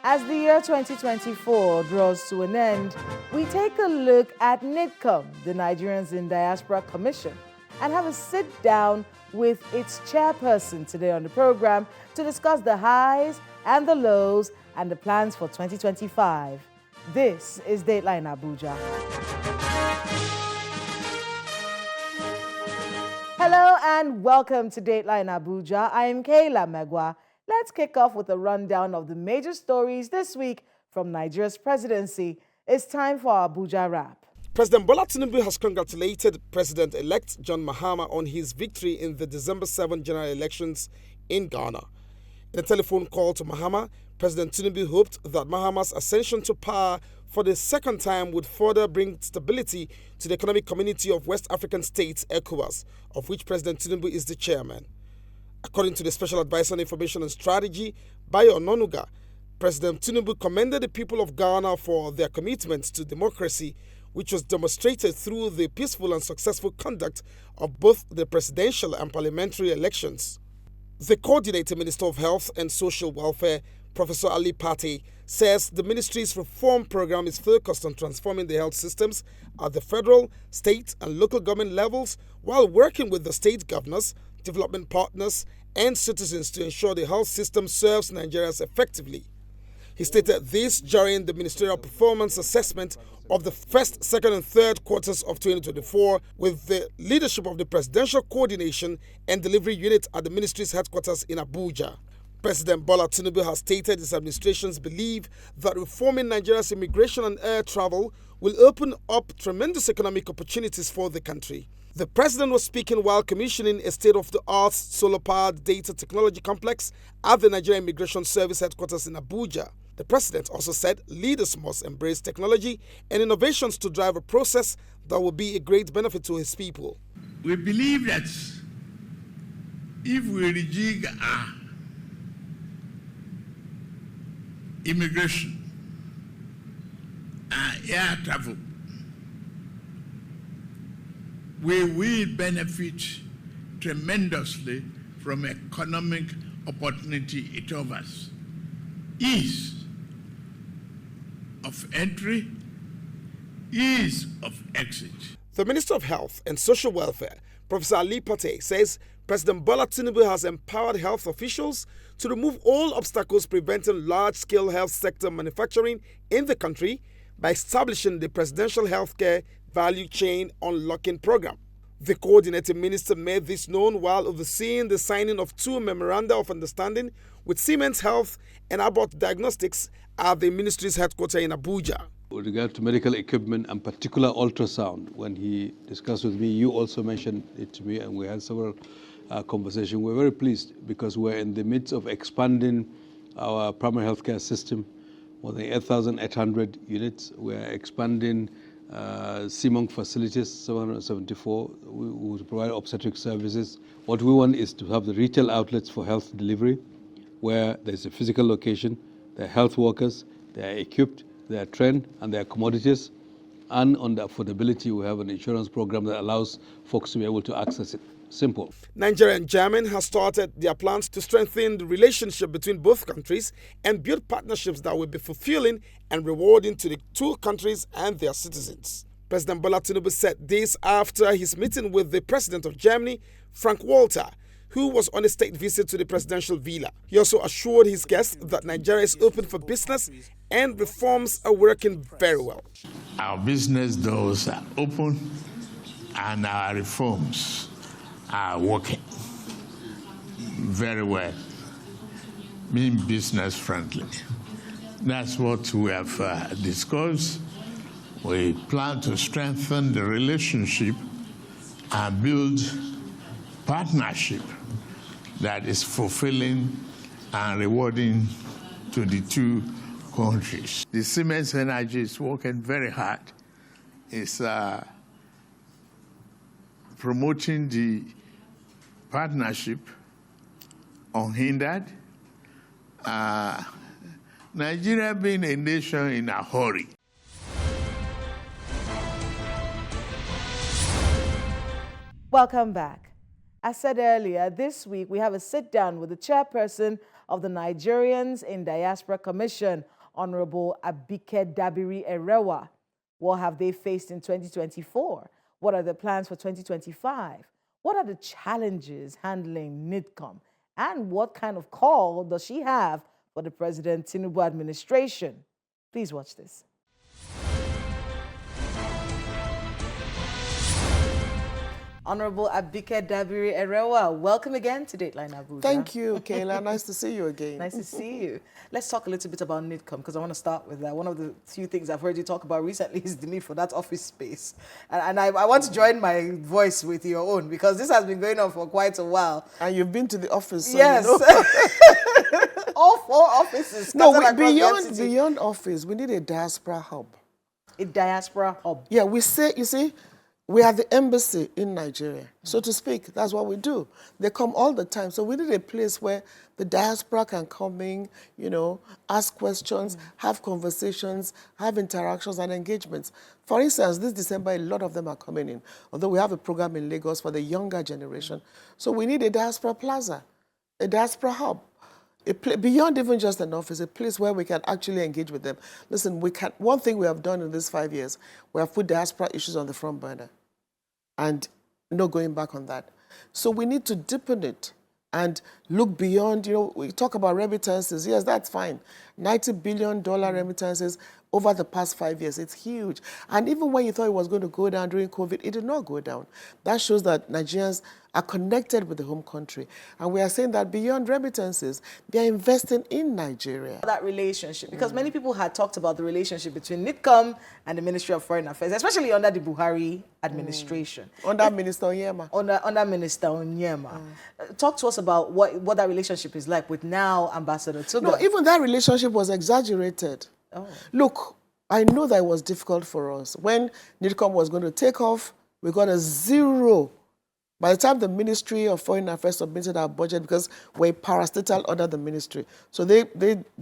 As the year 2024 draws to an end, we take a look at NIDCOM, the Nigerians in Diaspora Commission, and have a sit-down with its chairperson today on the program to discuss the highs and the lows and the plans for 2025. This is Dateline Abuja. Hello and welcome to Dateline Abuja. I am Kayla Megwa. Let's kick off with a rundown of the major stories this week from Nigeria's presidency. It's time for our Abuja Wrap. President Bola Tinubu has congratulated President-elect John Mahama on his victory in the December 7 general elections in Ghana. In a telephone call to Mahama, President Tinubu hoped that Mahama's ascension to power for the second time would further bring stability to the economic community of West African states, ECOWAS, of which President Tinubu is the chairman. According to the Special Advisor on Information and Strategy, Bayo Ononuga, President Tinubu commended the people of Ghana for their commitment to democracy, which was demonstrated through the peaceful and successful conduct of both the presidential and parliamentary elections. The Coordinating Minister of Health and Social Welfare, Professor Ali Pate, says the ministry's reform program is focused on transforming the health systems at the federal, state, and local government levels while working with the state governors, development partners, and citizens to ensure the health system serves Nigerians effectively. He stated this during the ministerial performance assessment of the first, second, and third quarters of 2024 with the leadership of the Presidential Coordination and Delivery Unit at the ministry's headquarters in Abuja. President Bola Tinubu has stated his administration's belief that reforming Nigeria's immigration and air travel will open up tremendous economic opportunities for the country. The president was speaking while commissioning a state-of-the-art solar-powered data technology complex at the Nigerian Immigration Service headquarters in Abuja. The president also said leaders must embrace technology and innovations to drive a process that will be a great benefit to his people. We believe that if we rejig our immigration and air travel, we will benefit tremendously from economic opportunity it offers. Ease of entry, ease of exit. The Minister of Health and Social Welfare, Professor Ali Pate, says President Bola Tinubu has empowered health officials to remove all obstacles preventing large-scale health sector manufacturing in the country by establishing the Presidential Healthcare Value Chain Unlocking Program. The coordinating minister made this known while overseeing the signing of two memoranda of understanding with Siemens Health and Abbott Diagnostics at the ministry's headquarters in Abuja. With regard to medical equipment and particular ultrasound, when he discussed with me, you also mentioned it to me, and we had several conversations. We're very pleased because we're in the midst of expanding our primary healthcare system, more than 8,800 units. We're expanding CMONC facilities, 774. We will provide obstetric services. What we want is to have the retail outlets for health delivery, where there's a physical location, there are health workers, they are equipped, they are trained, and they are commodities. And on the affordability, we have an insurance program that allows folks to be able to access it. Simple. Nigeria and Germany have started their plans to strengthen the relationship between both countries and build partnerships that will be fulfilling and rewarding to the two countries and their citizens. President Bola Tinubu said this after his meeting with the President of Germany, Frank-Walter, who was on a state visit to the presidential villa. He also assured his guests that Nigeria is open for business and reforms are working very well. Our business doors are open and our reforms are working very well, being business friendly. That's what we have discussed. We plan to strengthen the relationship and build partnership that is fulfilling and rewarding to the two countries. The Siemens Energy is working very hard. It's promoting the partnership unhindered. Nigeria being a nation in a hurry. Welcome back. As said earlier, this week we have a sit-down with the chairperson of the Nigerians in Diaspora Commission Honorable Abike Dabiri Erewa. What have they faced in 2024? What are the plans for 2025? What are the challenges handling NIDCOM? And what kind of call does she have for the President Tinubu administration? Please watch this. Honorable Abike Dabiri Erewa, welcome again to Dateline Abuja. Thank you, Kayla. Nice to see you again. Nice to see you. Let's talk a little bit about NIDCOM, because I want to start with that. One of the few things I've heard you talk about recently is the need for that office space. And I want to join my voice with your own, because this has been going on for quite a while. And you've been to the office. So Yes. you know. All 4 offices. Beyond office, we need a diaspora hub. A diaspora hub. Yeah, you see, we are the embassy in Nigeria, so to speak. That's what we do. They come all the time. So we need a place where the diaspora can come in, you know, ask questions, have conversations, have interactions and engagements. For instance, this December, a lot of them are coming in, although we have a program in Lagos for the younger generation. So we need a diaspora plaza, a diaspora hub. Beyond even just an office, a place where we can actually engage with them. Listen, one thing we have done in these 5 years, we have put diaspora issues on the front burner and no going back on that. So we need to deepen it and look beyond, you know, we talk about remittances. Yes, that's fine. $90 billion remittances over the past 5 years. It's huge. And even when you thought it was going to go down during COVID, it did not go down. That shows that Nigerians are connected with the home country. And we are saying that beyond remittances, they are investing in Nigeria. That relationship, because many people had talked about the relationship between NIDCOM and the Ministry of Foreign Affairs, especially under the Buhari administration. Under Minister Onyema. Under Minister Onyema. Talk to us about what that relationship is like with now Ambassador Tuga. No, even that relationship was exaggerated. Oh. Look, I know that it was difficult for us. When NIDCOM was going to take off, we got a 0. By the time the Ministry of Foreign Affairs submitted our budget, because we're parastatal under the ministry, so they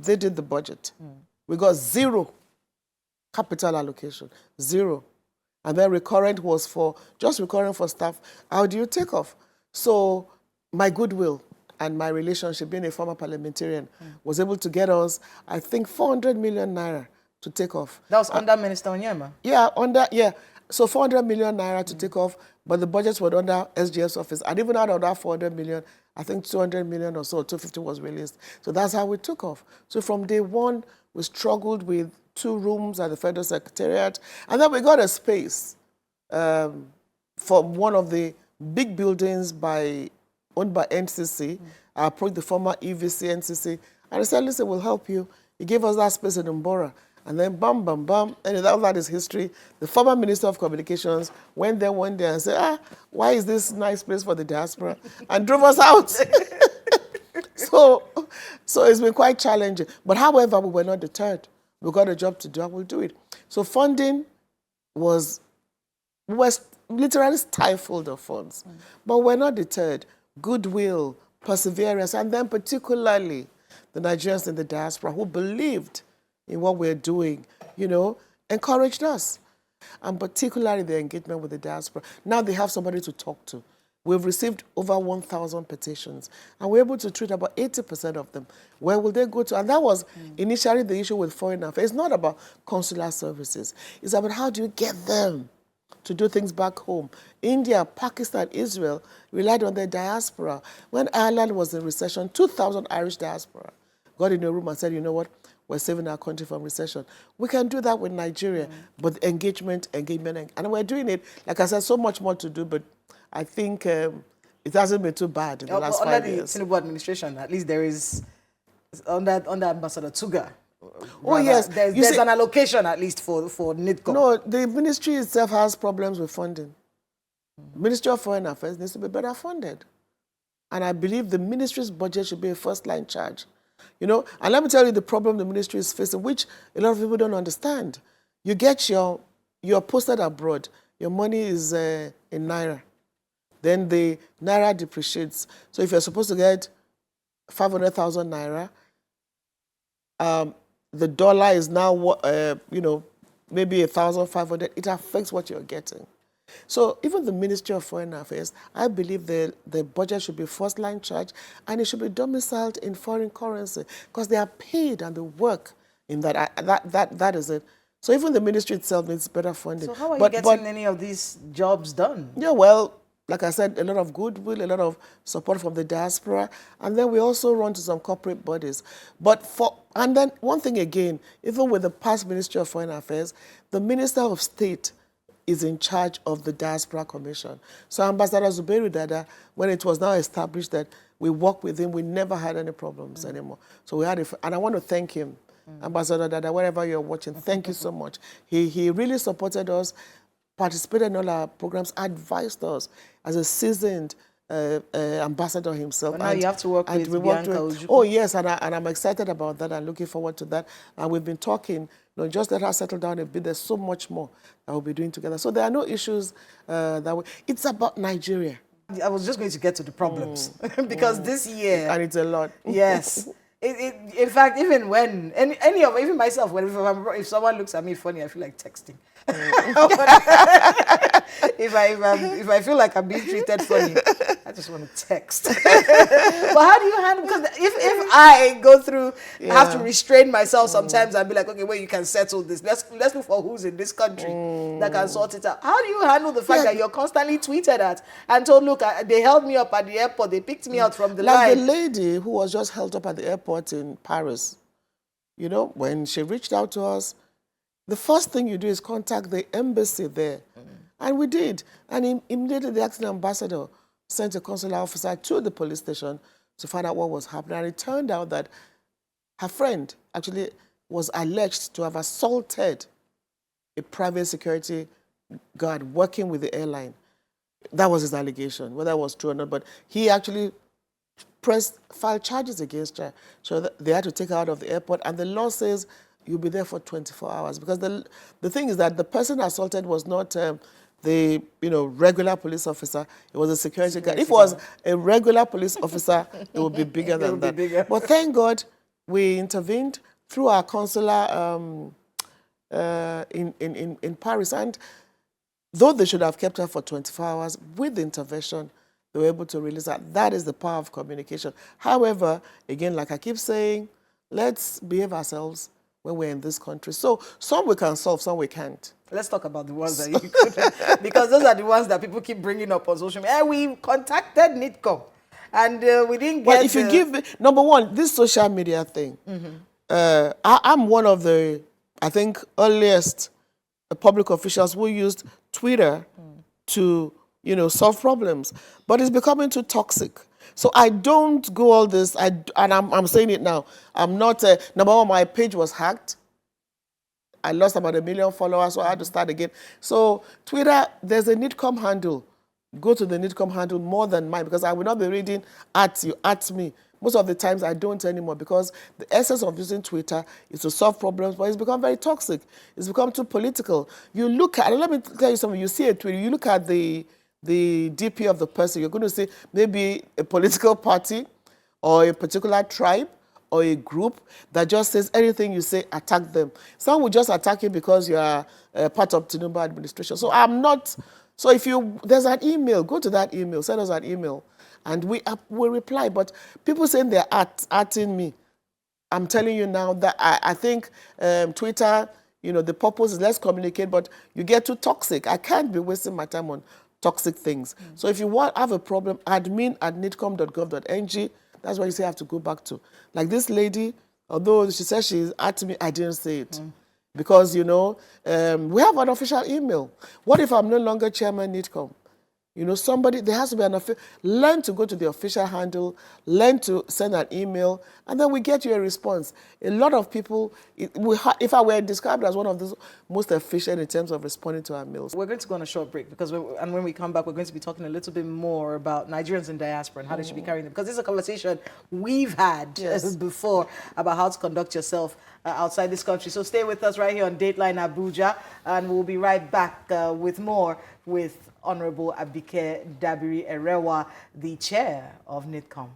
did the budget. We got 0 capital allocation, 0. And then recurrent was just recurrent for staff. How do you take off? So my goodwill and my relationship, being a former parliamentarian, was able to get us, I think, 400 million naira to take off. That was under Minister Onyema? Yeah, so 400 million naira to take off, but the budgets were under SGF's office. And even out of that 400 million, I think 200 million or so, 250 was released. So that's how we took off. So from day one, we struggled with 2 rooms at the Federal Secretariat. And then we got a space for one of the big buildings owned by NCC. I approached the former EVC NCC, and I said, listen, we'll help you. He gave us that space in Mbora. And then bam, bam, bam, and that is history. The former Minister of Communications went there one day and said, why is this nice place for the diaspora? And drove us out. So it's been quite challenging. But however, we were not deterred. We got a job to do, and we'll do it. So funding was literally stifled of funds. But we're not deterred. Goodwill, perseverance, and then particularly the Nigerians in the diaspora who believed in what we're doing, you know, encouraged us. And particularly the engagement with the diaspora. Now they have somebody to talk to. We've received over 1,000 petitions, and we're able to treat about 80% of them. Where will they go to? And that was initially the issue with foreign affairs. It's not about consular services. It's about how do you get them to do things back home. India, Pakistan, Israel relied on their diaspora. When Ireland was in recession, 2,000 Irish diaspora got in a room and said, you know what? We're saving our country from recession. We can do that with Nigeria, but engagement, and we're doing it. Like I said, so much more to do, but I think it hasn't been too bad in the last 5 years. Under the Tinubu administration, at least there is, under Ambassador Tuga. Oh, yes. There's an allocation, at least, for NIDCOM. No, the ministry itself has problems with funding. Ministry of Foreign Affairs needs to be better funded. And I believe the ministry's budget should be a first-line charge. You know, and let me tell you the problem the ministry is facing, which a lot of people don't understand. You get you're posted abroad, your money is in Naira. Then the Naira depreciates. So if you're supposed to get 500,000 Naira, the dollar is now, you know, maybe 1,500. It affects what you're getting. So even the Ministry of Foreign Affairs, I believe the budget should be first-line charge, and it should be domiciled in foreign currency because they are paid and they work in that. That is it. So even the ministry itself needs better funding. So how are you getting any of these jobs done? Yeah, well, like I said, a lot of goodwill, a lot of support from the diaspora, and then we also run to some corporate bodies. And then one thing again, even with the past Ministry of Foreign Affairs, the Minister of State is in charge of the Diaspora Commission. So Ambassador Zubairu Dada, when it was now established that we work with him, we never had any problems anymore. So we had, and I want to thank him, Ambassador Dada, wherever you're watching, thank you so much. He really supported us, participated in all our programs, advised us as a seasoned ambassador himself. But now you have to work with Bianca Ojukwu. Oh, yes, and I'm excited about that. I'm looking forward to that. And we've been talking, just let her settle down a bit. There's so much more that we'll be doing together. So there are no issues it's about Nigeria. I was just going to get to the problems because this year... And it's a lot. Yes. In fact, even when, even myself, if someone looks at me funny, I feel like texting. If I feel like I'm being treated funny, I just want to text. But how do you handle, because if I go through, have to restrain myself sometimes and be like, okay, well, you can settle this. Let's look for who's in this country that can sort it out. How do you handle the fact that you're constantly tweeted at and told, look, they held me up at the airport, they picked me out from the line. Like the lady who was just held up at the airport in Paris, when she reached out to us, the first thing you do is contact the embassy there. And we did. And immediately the acting ambassador sent a consular officer to the police station to find out what was happening. And it turned out that her friend actually was alleged to have assaulted a private security guard working with the airline. That was his allegation, whether it was true or not. But he actually filed charges against her. So they had to take her out of the airport. And the law says you'll be there for 24 hours. Because the thing is that the person assaulted was not the regular police officer. It was a security guard. If it was a regular police officer, it would be bigger than that. Bigger. But thank God we intervened through our consular in Paris. And though they should have kept her for 24 hours, with the intervention, they were able to release her. That is the power of communication. However, again, like I keep saying, let's behave ourselves when we're in this country. So some we can solve, some we can't. Let's talk about the ones that you couldn't, because those are the ones that people keep bringing up on social media. We contacted NIDCOM, and we didn't get... Well, if you give me... Number one, this social media thing, I'm one of the, I think, earliest public officials who used Twitter to, solve problems. But it's becoming too toxic. So I don't go all this, and I'm saying it now. I'm not, number one, my page was hacked. I lost about 1 million followers, so I had to start again. So Twitter, there's a NIDCOM handle. Go to the NIDCOM handle more than mine, because I will not be reading at you, at me. Most of the times I don't anymore, because the essence of using Twitter is to solve problems, but it's become very toxic. It's become too political. You look at, let me tell you something, you see a tweet, you look at the DP of the person, you're going to see maybe a political party or a particular tribe or a group that just says anything you say, attack them. Some will just attack you because you are part of Tinubu administration. So I'm not, so if there's an email, go to that email, send us an email, and we'll reply. But people saying they're atting me, I'm telling you now that I think Twitter, the purpose is let's communicate, but you get too toxic. I can't be wasting my time on toxic things. So if you have a problem, admin@nidcom.gov.ng, that's what you say I have to go back to. Like this lady, although she says she's at me, I didn't say it. Because, we have an official email. What if I'm no longer chairman NIDCOM? Somebody, there has to be learn to go to the official handle, learn to send an email, and then we get you a response. A lot of people, if I were described as one of the most efficient in terms of responding to our mails. We're going to go on a short break, because when we come back, we're going to be talking a little bit more about Nigerians in diaspora and how they should be carrying them. Because this is a conversation we've had before about how to conduct yourself outside this country. So stay with us right here on Dateline Abuja, and we'll be right back with more with Honorable Abike Dabiri Erewa, the chair of NIDCOM.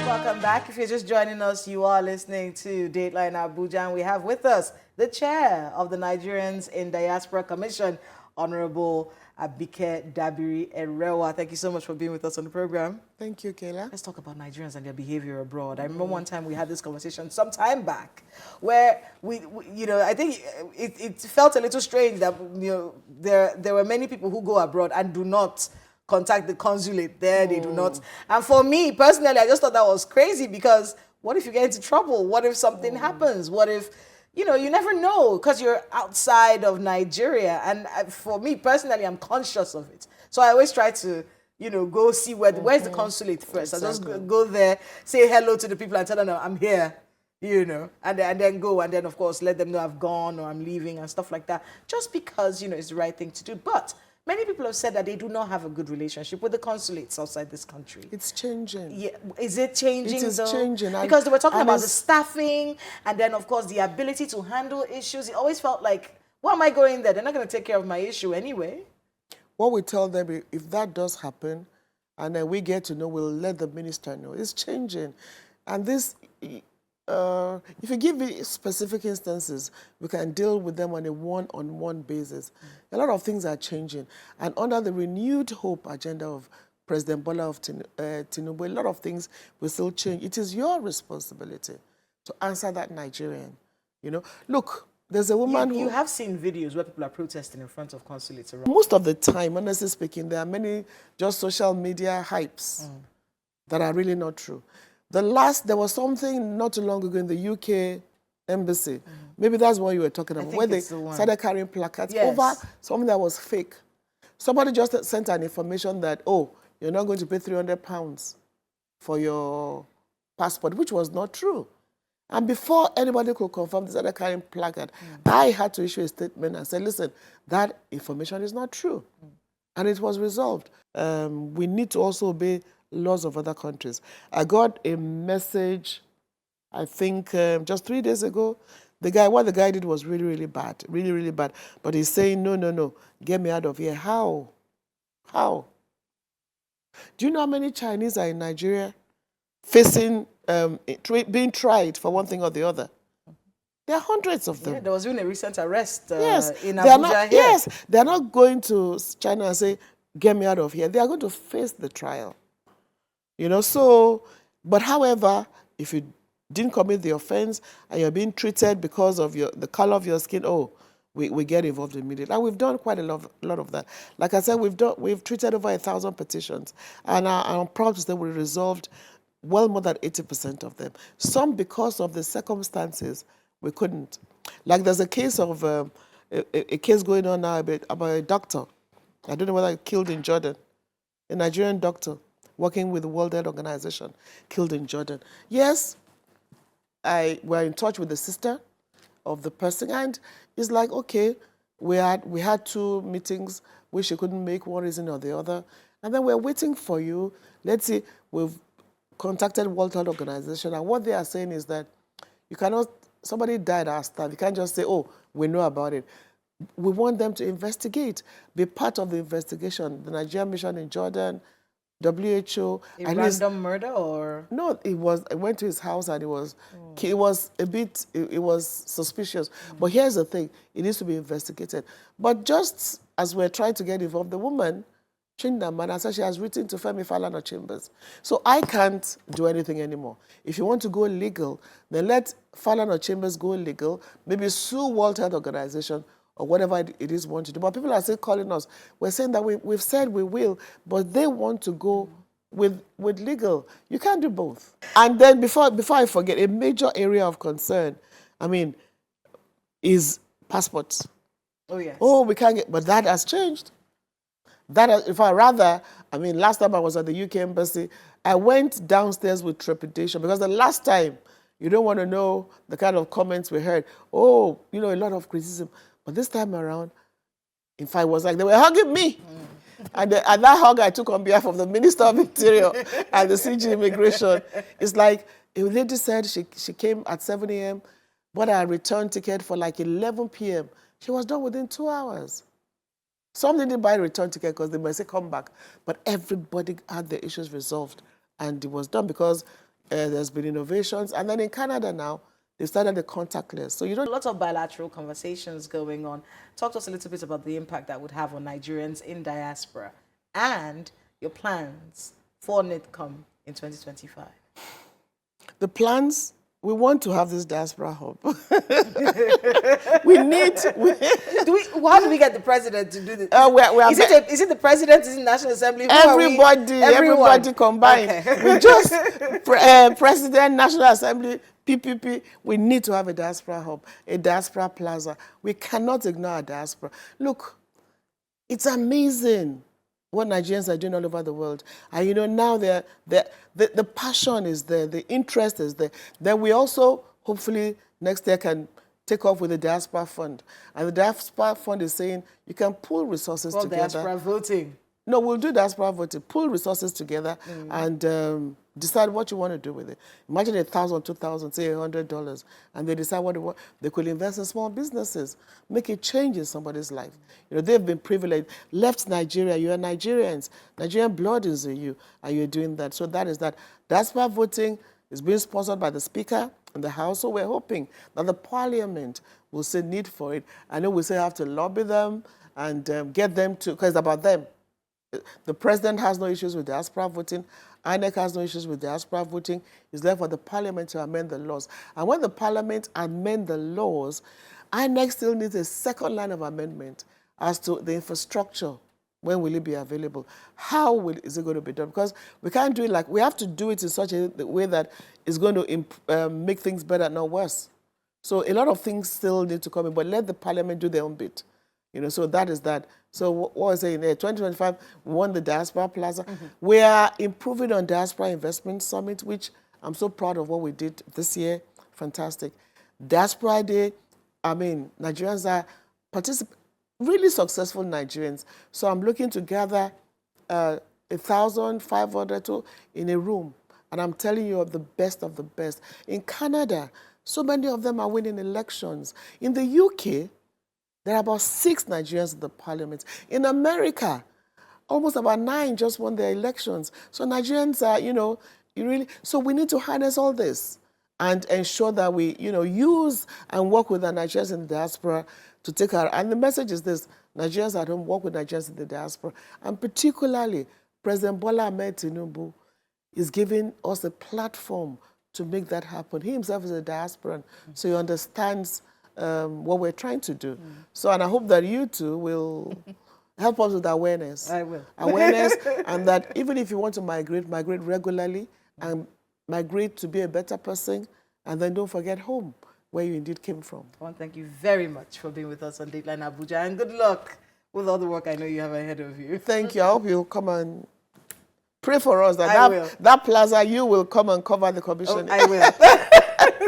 Welcome back. If you're just joining us, you are listening to Dateline Abuja, and we have with us the chair of the Nigerians in Diaspora Commission, Honorable Abike Dabiri Erewa. Thank you so much for being with us on the program. Thank you, Kayla. Let's talk about Nigerians and their behavior abroad. I remember one time we had this conversation some time back where we you know, I think it felt a little strange that, you know, there were many people who go abroad and do not contact the consulate there. They do not. And for me, personally, I just thought that was crazy because what if you get into trouble? What if something happens? What if, you know, you never know because you're outside of Nigeria. And for me personally, I'm conscious of it. So I always try to, you know, go see where's the consulate first. Exactly. I just go there, say hello to the people and tell them I'm here, you know, and then go. And then, of course, let them know I've gone or I'm leaving and stuff like that. Just because, you know, it's the right thing to do. But many people have said that they do not have a good relationship with the consulates outside this country. It's changing. Yeah, is it changing? It is changing. Because they were talking about the staffing and then, of course, the ability to handle issues. It always felt like, why am I going there? They're not going to take care of my issue anyway. What we tell them, if that does happen, and then we get to know, we'll let the minister know. It's changing. And this, if you give me specific instances, we can deal with them on a one-on-one basis. A lot of things are changing. And under the renewed hope agenda of President Bola of Tinubu, a lot of things will still change. It is your responsibility to answer that Nigerian. You know, look, there's a woman You have seen videos where people are protesting in front of consulates around. Most of the time, honestly speaking, there are many just social media hypes that are really not true. There was something not too long ago in the UK embassy. Maybe that's what you were talking about, where they started carrying placards over something that was fake. Somebody just sent an information that, oh, you're not going to pay £300 for your passport, which was not true. And before anybody could confirm this other carrying placard, I had to issue a statement and say, listen, that information is not true. And it was resolved. We need to also obey laws of other countries. I got a message, I think just 3 days ago. What the guy did was really, really bad, really, really bad. But he's saying, no, get me out of here. How? How? Do you know how many Chinese are in Nigeria facing being tried for one thing or the other? There are hundreds of them. Yeah, there was even a recent arrest in Abuja. here. Yes, they're not going to China and say, get me out of here. They are going to face the trial. You know, so, but however, if you didn't commit the offense and you're being treated because of the color of your skin, we get involved immediately. And we've done quite a lot of that. Like I said, we've treated over 1,000 petitions. And I'm proud to say we resolved well more than 80% of them. Some because of the circumstances, we couldn't. Like there's a case of a case going on now about a doctor. I don't know whether he killed in Jordan. A Nigerian doctor working with the World Health Organization killed in Jordan. Yes, we're in touch with the sister of the person, and it's like, okay, we had 2 meetings which she couldn't make, one reason or the other, and then we're waiting for you. Let's see, we've contacted World Health Organization, and what they are saying is that you cannot, somebody died at our staff, you can't just say, oh, we know about it. We want them to investigate, be part of the investigation. The Nigerian mission in Jordan, WHO. A random murder or? No, I went to his house and it was suspicious. But here's the thing, it needs to be investigated. But just as we're trying to get involved, the woman, Chindamana, said she has written to Femi Falana Chambers. So I can't do anything anymore. If you want to go legal, then let Falana Chambers go legal, maybe sue World Health Organization or whatever it is we want to do. But people are still calling us. We're saying that we've said we will, but they want to go with legal. You can't do both. And then before I forget, a major area of concern, is passports. Oh, yes. Oh, we can't get, but that has changed. Last time I was at the UK embassy, I went downstairs with trepidation because the last time, you don't want to know the kind of comments we heard. Oh, a lot of criticism. But this time around, in fact, it was like they were hugging me. And that hug I took on behalf of the Minister of Interior and the CG Immigration. It's like a lady said she came at 7 a.m., bought a return ticket for like 11 p.m. She was done within 2 hours. Some didn't buy a return ticket because they might say come back. But everybody had their issues resolved. And it was done because there's been innovations. And then in Canada now, They started the contactless. So you don't. Lots of bilateral conversations going on. Talk to us a little bit about the impact that would have on Nigerians in diaspora and your plans for NIDCOM in 2025. The plans, we want to have this diaspora hub. we need to, how do we get the president to do this? Is it the president? Is it the National Assembly? Everybody combined. Okay. We just, President, National Assembly, PPP, we need to have a diaspora hub, a diaspora plaza. We cannot ignore our diaspora. Look, it's amazing what Nigerians are doing all over the world. And you know, now the passion is there, the interest is there. Then we also, hopefully, next year can take off with the Diaspora Fund. And the Diaspora Fund is saying you can pool resources together. Diaspora voting. No, we'll do diaspora voting, pool resources together and decide what you want to do with it. Imagine $1,000, $2,000, say $100, and they decide what they want. They could invest in small businesses, make a change in somebody's life. You know, they've been privileged, left Nigeria, you are Nigerians, Nigerian blood is in you, and you're doing that. So that is that. Diaspora voting is being sponsored by the Speaker in the House, so we're hoping that the Parliament will see need for it. I know we say have to lobby them and get them to, because it's about them. The president has no issues with diaspora voting. INEC has no issues with diaspora voting. It's left for the parliament to amend the laws. And when the parliament amend the laws, INEC still needs a second line of amendment as to the infrastructure. When will it be available? How is it going to be done? Because we can't do it like, we have to do it in such a way that it's going to make things better, not worse. So a lot of things still need to come in, but let the parliament do their own bit. You know, so that is that. So what was I saying there? 2025, we won the Diaspora Plaza. We are improving on Diaspora Investment Summit, which I'm so proud of what we did this year. Fantastic. Diaspora Day, I mean, Nigerians are really successful Nigerians. So I'm looking to gather 1,500 in a room. And I'm telling you of the best of the best. In Canada, so many of them are winning elections. In the UK, there are about 6 Nigerians in the parliament. In America, almost about 9 just won their elections. So Nigerians are, you know, so we need to harness all this and ensure that we, you know, use and work with the Nigerians in the diaspora to take our, and the message is this, Nigerians at home, work with Nigerians in the diaspora. And particularly, President Bola Ahmed Tinubu is giving us a platform to make that happen. He himself is a diasporan, so he understands what we're trying to do. So, and I hope that you too will help us with awareness. I will. Awareness, and that even if you want to migrate regularly and migrate to be a better person, and then don't forget home, where you indeed came from. I want to thank you very much for being with us on Dateline Abuja, and good luck with all the work I know you have ahead of you. Thank you. I hope you'll come and pray for us that that plaza, you will come and cover the commission. Oh, I will.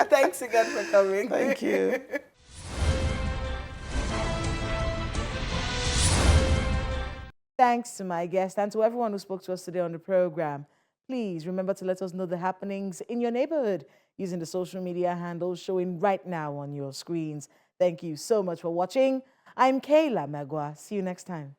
Thanks again for coming. Thank you. Thanks to my guest and to everyone who spoke to us today on the program. Please remember to let us know the happenings in your neighborhood using the social media handles showing right now on your screens. Thank you so much for watching. I'm Kayla Magwa. See you next time.